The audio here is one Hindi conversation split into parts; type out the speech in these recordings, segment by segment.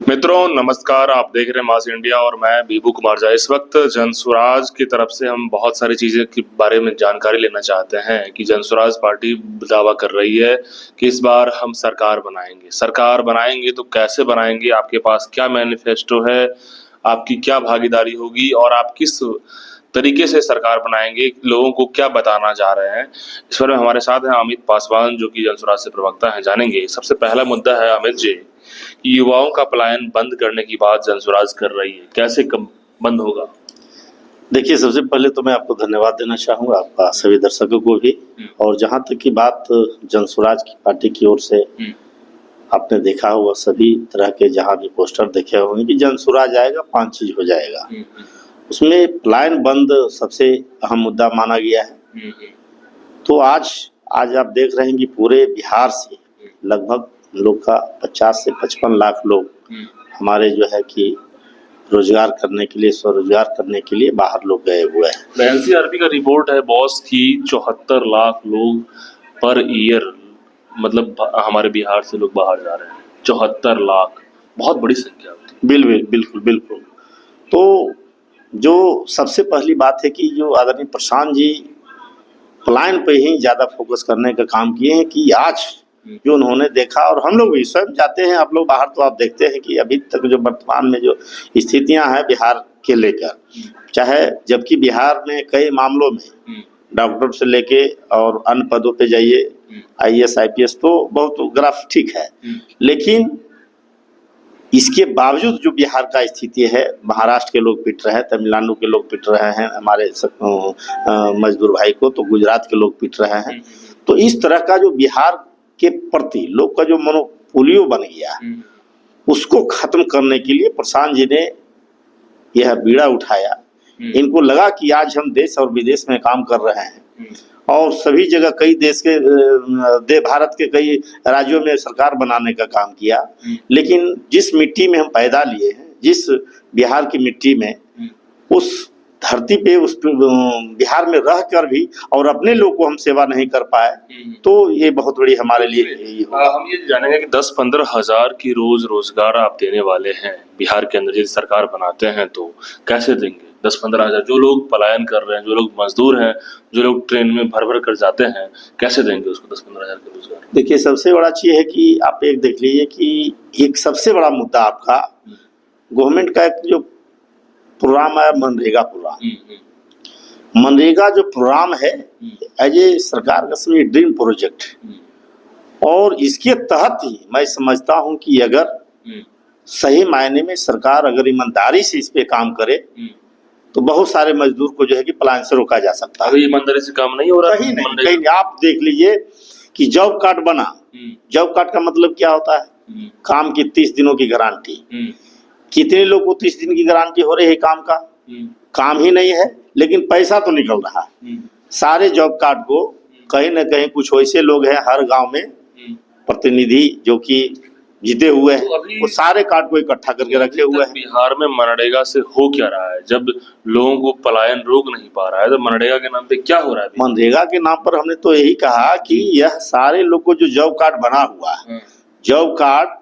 मित्रों नमस्कार। आप देख रहे हैं मास इंडिया और मैं बीबू कुमार झा। इस वक्त जनसुराज की तरफ से हम बहुत सारी चीजें के बारे में जानकारी लेना चाहते हैं कि जनसुराज पार्टी दावा कर रही है कि इस बार हम सरकार बनाएंगे। सरकार बनाएंगे तो कैसे बनाएंगे, आपके पास क्या मैनिफेस्टो है, आपकी क्या भागीदारी होगी और आप किस तरीके से सरकार बनाएंगे, लोगों को क्या बताना जा रहे हैं। इस बारे में हमारे साथ हैं अमित पासवान जो कि जनसुराज से प्रवक्ता हैं। जानेंगे। सबसे पहला मुद्दा है अमित जी, युवाओं का पलायन बंद करने की बात जनसुराज कर रही है, कैसे बंद होगा? देखिए, सबसे पहले तो मैं आपको धन्यवाद देना चाहूँगा, आपका सभी दर्शकों को भी। और जहाँ तक की बात जनसुराज की पार्टी की ओर से, आपने देखा होगा सभी तरह के जहाँ भी पोस्टर देखे होंगे कि जनसुराज आएगा 5 चीज हो जाएगा। उसमें पलायन बंद सबसे अहम मुद्दा माना गया है। तो आज आप देख रहे हैं कि पूरे बिहार से लगभग लोग का 50 से 55 लाख लोग हमारे जो है कि रोजगार करने के लिए, स्वरोजगार करने के लिए बाहर लोग गए हुए हैं। एनसीआरबी का रिपोर्ट है बॉस की 74 लाख लोग पर ईयर, मतलब हमारे बिहार से लोग बाहर जा रहे हैं। 74 लाख बहुत बड़ी संख्या होती है। बिल्कुल बिल्कुल। तो जो सबसे पहली बात है कि जो आदरणीय प्रशांत जी पलायन पे ही ज्यादा फोकस करने का काम किए हैं कि आज जो उन्होंने देखा, और हम लोग भी स्वयं जाते हैं, आप लोग बाहर तो आप देखते हैं कि अभी तक जो वर्तमान में जो स्थितियां हैं बिहार के लेकर, चाहे जबकि बिहार में कई मामलों में डॉक्टर से लेके और अन्य पदों पे जाइए, आईएएस आईपीएस तो बहुत ग्राफ ठीक है, लेकिन इसके बावजूद जो बिहार का स्थिति है, महाराष्ट्र के लोग पिट रहे हैं, तमिलनाडु के लोग पिट रहे हैं हमारे मजदूर भाई को, तो गुजरात के लोग पिट रहे हैं। तो इस तरह का जो बिहार के प्रति लोग का जो मोनोपोलियो बन गया, उसको खत्म करने के लिए प्रशांत जी ने यह बीड़ा उठाया। इनको लगा कि आज हम देश और विदेश में काम कर रहे हैं और सभी जगह कई देश के भारत के कई राज्यों में सरकार बनाने का काम किया, लेकिन जिस मिट्टी में हम पैदा लिए हैं, जिस बिहार की मिट्टी में, उस धरती पे, उस बिहार में रह कर भी और अपने लोग को हम सेवा नहीं कर पाए, तो ये बहुत बड़ी हमारे लिए हम ये जानेंगे कि 10-15 हजार की रोजगार आप देने वाले हैं बिहार के अंदर। यदि सरकार बनाते हैं तो कैसे देंगे 10-15 हजार? जो लोग पलायन कर रहे हैं, जो लोग मजदूर हैं, जो लोग ट्रेन में भर कर जाते हैं, कैसे देंगे उसको 10-15 हजार के रोजगार? देखिए, सबसे बड़ा चीज है कि आप एक देख लीजिए कि एक सबसे बड़ा मुद्दा आपका गवर्नमेंट का एक जो प्रोग्राम है, मनरेगा प्रोग्राम। मनरेगा जो प्रोग्राम है एज ए सरकार का समय ड्रीम प्रोजेक्ट, और इसके तहत ही मैं समझता हूं कि अगर सही मायने में सरकार अगर ईमानदारी से इस पे काम करे तो बहुत सारे मजदूर को जो है कि पलायन से रोका जा सकता है। अभी ईमानदारी से काम नहीं हो रहा, कहीं नहीं। आप देख लीजिए कि जॉब कार्ड बना, जॉब कार्ड का मतलब क्या होता है? काम की 30 दिनों की गारंटी। कितने लोग को 30 दिन की गारंटी हो रही है काम का? काम ही नहीं है, लेकिन पैसा तो निकल रहा है। सारे जॉब कार्ड को कहीं ना कहीं कुछ वैसे लोग हैं हर गांव में, प्रतिनिधि जो कि जीते हुए हैं, वो सारे कार्ड को इकट्ठा करके रखे हुए हैं। बिहार में मनरेगा से हो क्या रहा है? जब लोगों को पलायन रोक नहीं पा रहा है तो मनरेगा के नाम पे क्या हो रहा है? मनरेगा के नाम पर हमने तो यही कहा कि यह सारे लोग को जो जॉब कार्ड बना हुआ है, जॉब कार्ड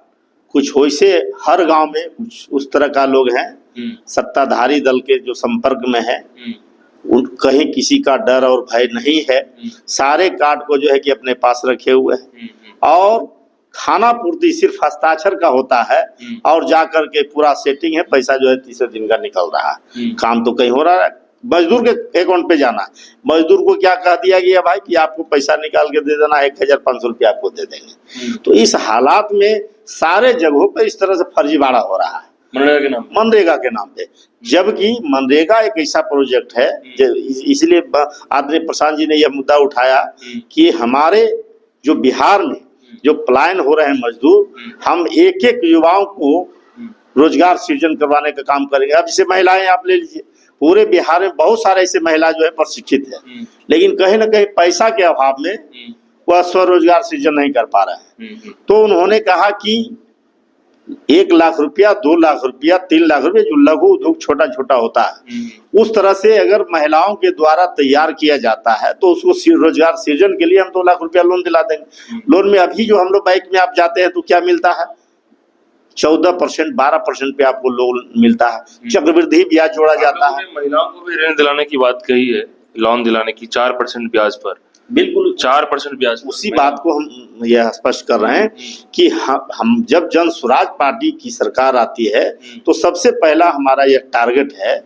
कुछ वैसे हर गांव में कुछ उस तरह का लोग हैं, सत्ताधारी दल के जो संपर्क में है, उन कहीं किसी का डर और भय नहीं है, सारे कार्ड को जो है कि अपने पास रखे हुए हैं, और खाना पूर्ति सिर्फ हस्ताक्षर का होता है, और जाकर के पूरा सेटिंग है, पैसा जो है 30 दिन का निकल रहा है, काम तो कहीं हो रहा है। मजदूर के अकाउंट पे जाना, मजदूर को क्या कह दिया गया भाई कि आपको पैसा निकाल के दे देना, 1500 रुपया आपको दे देंगे। तो इस हालात में सारे जगहों पे इस तरह से फर्जीवाड़ा हो रहा है मनरेगा के नाम पे, जबकि मनरेगा एक ऐसा प्रोजेक्ट है, इसलिए आदरणीय प्रशांत जी ने यह मुद्दा उठाया कि हमारे जो बिहार में जो पलायन हो रहे हैं मजदूर, हम एक एक युवाओं को रोजगार सृजन करवाने का काम करेंगे। अब जैसे महिलाएं आप ले लीजिए, पूरे बिहार में बहुत सारे ऐसे महिला जो है प्रशिक्षित है, लेकिन कहीं ना कहीं पैसा के अभाव में वह स्वरोजगार सृजन नहीं कर पा रहे हैं। तो उन्होंने कहा कि 1 लाख रुपया, 2 लाख रुपया, 3 लाख रुपया, जो लघु उद्योग छोटा छोटा होता है, उस तरह से अगर महिलाओं के द्वारा तैयार किया जाता है तो उसको रोजगार सृजन के लिए हम 2 लाख रुपया लोन दिला देंगे। लोन में अभी जो हम लोग बैंक में आप जाते हैं तो क्या मिलता है? 14%, 12% पे आपको लोन मिलता है। चक्रवृद्धि ब्याज जोड़ा जाता है। महिलाओं को भी ऋण दिलाने की बात कही है, लोन दिलाने की 4% ब्याज पर। बिल्कुल 4% ब्याज। उसी बात को हम यह स्पष्ट कर रहे हैं कि हम जब जन स्वराज पार्टी की सरकार आती है तो सबसे पहला हमारा यह टारगेट है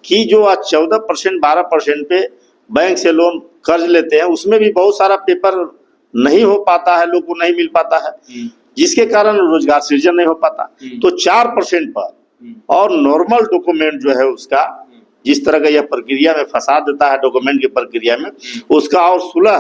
कि जो आज 14%, 12% पे बैंक से लोन कर्ज लेते हैं, उसमें भी बहुत सारा पेपर नहीं हो पाता है, लोग को नहीं मिल पाता है, जिसके कारण रोजगार सृजन नहीं हो पाता। तो 4% पर और नॉर्मल डॉक्यूमेंट जो है उसका, जिस तरह का यह प्रक्रिया में फंसा देता है डॉक्यूमेंट की प्रक्रिया में, उसका और सुलह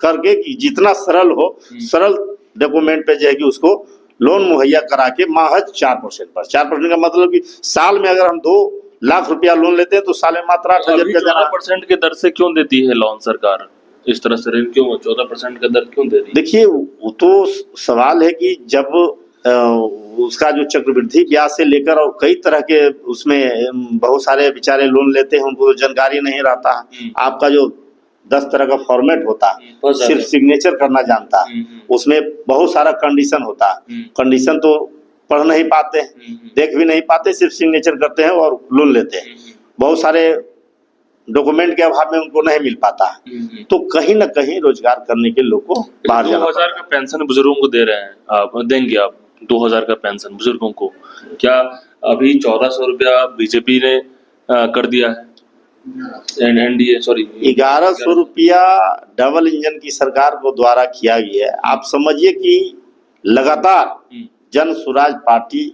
करके कि जितना सरल हो, सरल डॉक्यूमेंट पे जो है कि उसको लोन मुहैया करा के महज 4% पर। 4% का मतलब कि साल में अगर हम 2 लाख रुपया लोन लेते हैं तो साल में मात्र 8,000 रुपया देना। 14% के दर से क्यों देती है लोन सरकार? इस तरह से ऋण क्यों 14% का दर क्यों दे रही है? देखिए, वो तो सवाल है कि जब उसका जो चक्रवृद्धि ब्याज से लेकर और कई तरह के उसमें बहुत सारे बेचारे लोन लेते हैं, उनको तो जानकारी नहीं रहता है। आपका जो 10 तरह का फॉर्मेट होता है, सिर्फ सिग्नेचर करना जानता है, उसमें बहुत सारा कंडीशन होता है। कंडीशन तो पढ़ नहीं पाते हैं, देख भी नहीं पाते, सिर्फ सिग्नेचर करते हैं और लोन लेते हैं। बहुत सारे डॉक्यूमेंट के अभाव में उनको नहीं मिल पाता है। तो कहीं ना कहीं रोजगार करने के लोग को बाहर जाना। 2000 का पेंशन बुजुर्गों को दे रहे हैं, आप देंगे आप 2000 का पेंशन बुजुर्गों को? क्या अभी 1400 रुपया बीजेपी ने कर दिया है? एनडीए 1100 रुपया डबल इंजन की सरकार को द्वारा किया गया है। आप समझिए कि लगातार जन स्वराज पार्टी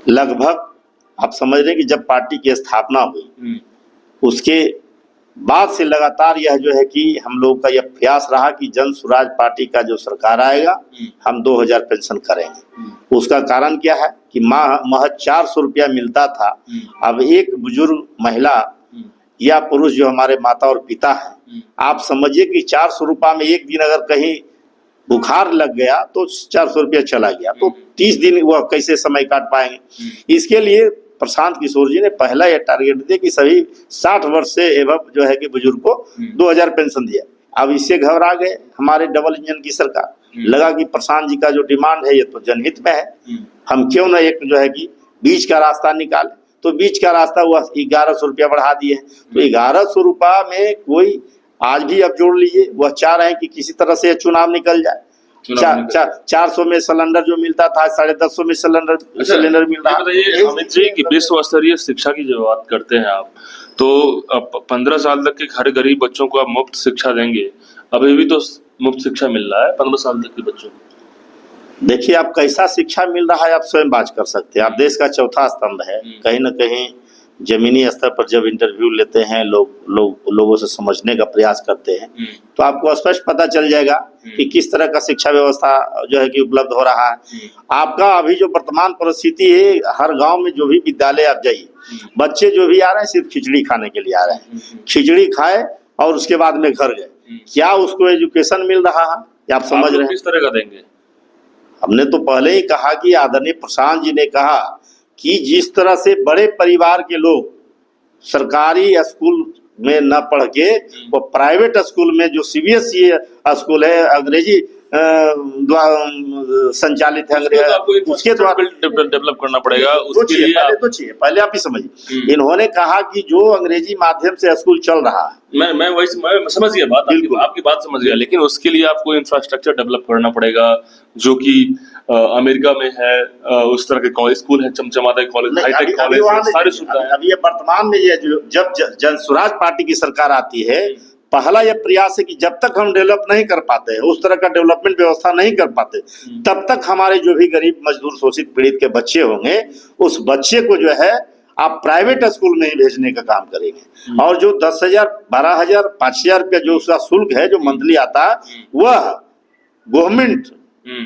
लगभग, आप समझ रहे हैं कि जब पार्टी की स्थापना हुई उसके बाद से लगातार यह जो है कि हम लोग का यह प्रयास रहा कि जन स्वराज पार्टी का जो सरकार आएगा हम 2000 पेंशन करेंगे। उसका कारण क्या है कि महज 400 रुपया मिलता था। अब एक बुजुर्ग महिला या पुरुष जो हमारे माता और पिता हैं, आप समझिए कि 400 रुपया में एक दिन अगर कहीं बुखार लग गया तो 400 रुपया चला गया, तो 30 दिन वह कैसे समय काट पाएंगे। इसके लिए प्रशांत किशोर जी ने पहला यह टारगेट दिया कि सभी 60 वर्ष से एवं जो है कि बुजुर्ग को 2000 पेंशन दिया। अब इससे घबरा गए हमारे डबल इंजन की सरकार। लगा कि प्रशांत जी का जो डिमांड है ये तो जनहित में है, हम क्यों ना एक जो है कि बीच का रास्ता निकाले। तो बीच का रास्ता वह 1100 रुपया बढ़ा दिए। तो 1100 रुपया में कोई आज भी अब जोड़ लीजिए, वह चाह रहे हैं कि किसी तरह से चुनाव निकल जाए। 400 में सिलेंडर जो मिलता था 150 में सिलेंडर मिल रहा है। अमित जी की विश्व स्तरीय शिक्षा की जो बात करते हैं आप, तो 15 साल तक के हर गरीब बच्चों को आप मुफ्त शिक्षा देंगे। अभी भी तो मुफ्त शिक्षा मिल रहा है 15 साल तक के बच्चों को। देखिए, आप कैसा शिक्षा मिल रहा है आप स्वयं बात कर सकते हैं। आप देश का चौथा स्तंभ है। कहीं ना कहीं जमीनी स्तर पर जब इंटरव्यू लेते हैं लोगों से समझने का प्रयास करते हैं तो आपको स्पष्ट पता चल जाएगा कि किस तरह का शिक्षा व्यवस्था जो है कि उपलब्ध हो रहा है। आपका अभी जो वर्तमान परिस्थिति है, हर गांव में जो भी विद्यालय आप जाइए, बच्चे जो भी आ रहे हैं सिर्फ खिचड़ी खाने के लिए आ रहे हैं। खिचड़ी खाए और उसके बाद में घर गए, क्या उसको एजुकेशन मिल रहा है? आप समझ रहे हैं? किस तरह का देंगे? हमने तो पहले ही कहा कि आदरणीय प्रशांत जी ने कहा कि जिस तरह से बड़े परिवार के लोग सरकारी स्कूल में न पढ़ के वो प्राइवेट स्कूल में, जो सीबीएसई स्कूल है, अंग्रेजी संचालित है, उसके द्वारा डेवलप करना पड़ेगा। उसके लिए पहले आप ही समझिए। इन्होंने कहा कि जो अंग्रेजी माध्यम से स्कूल चल रहा है, मैं समझ गया बात, आपकी बात समझ गया, लेकिन उसके लिए आपको इंफ्रास्ट्रक्चर डेवलप करना पड़ेगा जो कि अमेरिका में है। उस तरह के कॉलेज स्कूल है, चमचमाते कॉलेज, हाईटेक कॉलेज, सारी सुविधाएं। अभी ये वर्तमान में ये जब जन स्वराज पार्टी की सरकार आती है, पहला यह प्रयास है कि जब तक हम डेवलप नहीं कर पाते हैं, उस तरह का डेवलपमेंट व्यवस्था नहीं कर पाते, तब तक हमारे जो भी गरीब मजदूर शोषित पीड़ित के बच्चे होंगे, उस बच्चे को जो है आप प्राइवेट स्कूल में ही भेजने का काम करेंगे। और जो 10,000, 12,000, 5,000 रुपया जो उसका शुल्क है जो मंथली आता है, वह गवर्नमेंट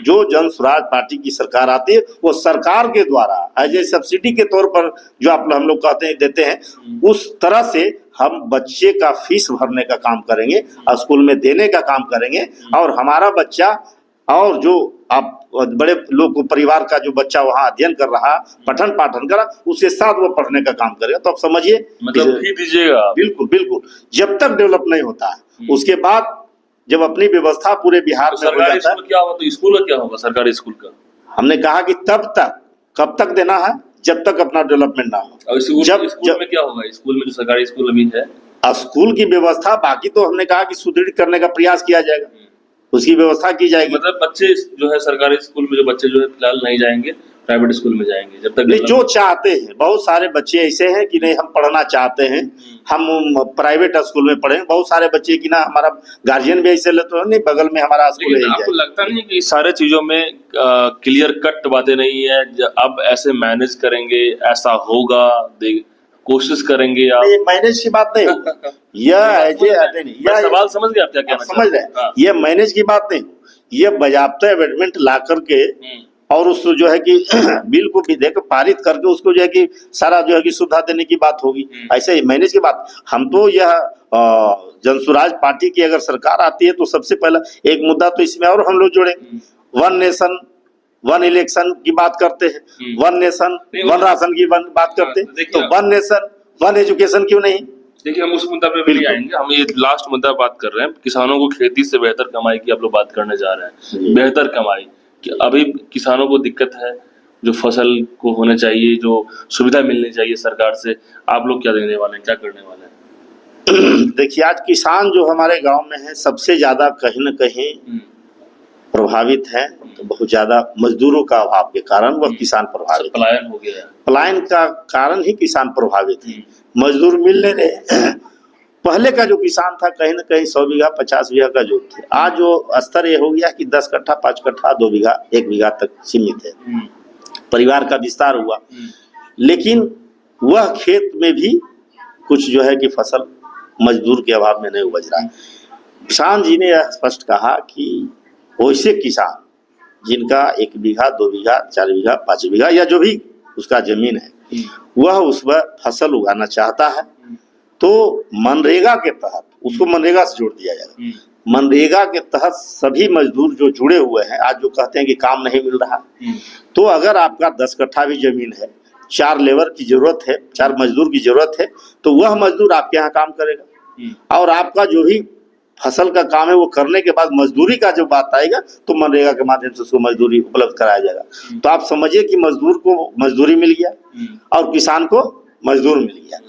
जो जन स्वराज पार्टी की सरकार आती है वो सरकार के द्वारा एज ए सब्सिडी के तौर पर जो आप हम लोग कहते हैं देते हैं, उस तरह से हम बच्चे का फीस भरने का काम करेंगे, स्कूल में देने का काम करेंगे। और हमारा बच्चा और जो आप बड़े लोग परिवार का जो बच्चा वहाँ अध्ययन कर रहा, पठन पाठन कर रहा, उसके साथ वो पढ़ने का काम करेगा। तो आप समझिए, मतलब फी दीजिएगा। बिल्कुल बिल्कुल। जब तक डेवलप नहीं होता है, उसके बाद जब अपनी व्यवस्था पूरे बिहार में हो जाता है। क्या होगा? तो स्कूल का क्या होगा? सरकारी स्कूल का हमने कहा कि तब तक, कब तक देना है, जब तक अपना डेवलपमेंट ना हो। और स्कूल में क्या होगा? स्कूल में जो सरकारी स्कूल अभी है, स्कूल की व्यवस्था बाकी तो हमने कहा कि सुदृढ़ करने का प्रयास किया जाएगा, उसकी व्यवस्था की जाएगी। मतलब बच्चे जो है सरकारी स्कूल में, जो बच्चे जो है फिलहाल नहीं जाएंगे, प्राइवेट स्कूल में जाएंगे जब तक नहीं, जो चाहते हैं, बहुत सारे बच्चे ऐसे हैं कि नहीं हम पढ़ना चाहते हैं, हम प्राइवेट स्कूल में पढ़ें। बहुत सारे बच्चे कि ना हमारा गार्जियन भी ऐसे लेते हैं, नहीं बगल में हमारा स्कूल है। आपको लगता नहीं कि सारे चीजों में क्लियर कट बातें नहीं है? अब ऐसे मैनेज करेंगे, ऐसा होगा, कोशिश करेंगे आप? मैनेज की बात नहीं, यह सवाल समझ गए आप क्या कहना समझ रहे? ये मैनेज की बात नहीं, ये बाज़ाब्ता एमेंडमेंट ला करके और उस जो है कि बिल को विधेयक पारित करके उसको जो है कि सारा जो है कि सुविधा देने की बात होगी। ऐसे ही मैनेज की बात, हम तो यह जनसुराज पार्टी की अगर सरकार आती है तो सबसे पहला एक मुद्दा तो इसमें और हम लोग जोड़ेंगे, वन नेशन वन इलेक्शन की बात करते हैं, वन नेशन वन राशन की बात करते हैं, तो वन नेशन वन एजुकेशन क्यों नहीं? देखिए, हम उस मुद्दा पे भी नहीं आएंगे, हम ये लास्ट मुद्दा बात कर रहे हैं। किसानों को खेती से बेहतर कमाई की आप लोग बात करने जा रहे हैं। बेहतर कमाई कि अभी किसानों को दिक्कत है, जो फसल को होना चाहिए, जो सुविधा मिलनी चाहिए सरकार से, आप लोग क्या देने वाले हैं, क्या करने वाले हैं? देखिए, आज किसान जो हमारे गांव में है सबसे ज्यादा कहीं न कहीं प्रभावित है, तो बहुत ज्यादा मजदूरों का अभाव के कारण वह किसान प्रभावित, पलायन हो गया, पलायन का कारण ही किसान प्रभावित है। मजदूर मिल नहीं रहे। पहले का जो किसान था कहीं न कहीं 100 बीघा 50 बीघा का जो थे, आज जो स्तर ये हो गया कि 10 कट्ठा 5 कट्ठा 2 बीघा 1 बीघा तक सीमित है। परिवार का विस्तार हुआ, लेकिन वह खेत में भी कुछ जो है कि फसल मजदूर के अभाव में नहीं उपज रहा है। किसान जी ने यह स्पष्ट कहा कि वैसे किसान जिनका 1 बीघा 2 बीघा 4 बीघा 5 बीघा या जो भी उसका जमीन है, वह उस पर फसल उगाना चाहता है तो मनरेगा के तहत उसको मनरेगा से जोड़ दिया जाएगा। मनरेगा के तहत सभी मजदूर जो जुड़े हुए हैं, आज जो कहते हैं कि काम नहीं मिल रहा, तो अगर आपका 10 कट्ठा भी जमीन है, 4 लेबर की जरूरत है, 4 मजदूर की जरूरत है, तो वह मजदूर आपके यहाँ काम करेगा और आपका जो भी फसल का काम है वो करने के बाद मजदूरी का जब बात आएगा तो मनरेगा के माध्यम से उसको मजदूरी उपलब्ध कराया जाएगा। तो आप समझिए कि मजदूर को मजदूरी मिल गया और किसान को मजदूर मिल गया।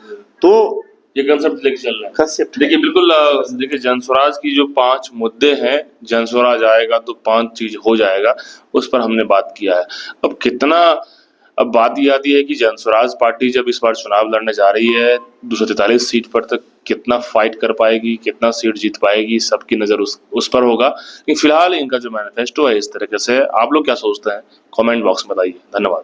तो ये कंसेप्ट लेके चल रहा है। कंसेप्ट देखिए, बिल्कुल देखिए, जनस्वराज की जो 5 मुद्दे हैं, जनस्वराज आएगा तो 5 चीज हो जाएगा, उस पर हमने बात किया है। अब बात ये आती है कि जनस्वराज पार्टी जब इस बार चुनाव लड़ने जा रही है 243 सीट पर, तक कितना फाइट कर पाएगी, कितना सीट जीत पाएगी, सबकी नजर उस पर होगा। लेकिन फिलहाल इनका जो मैनिफेस्टो है इस तरीके से है। आप लोग क्या सोचते हैं? कमेंट बॉक्स में बताइए। धन्यवाद।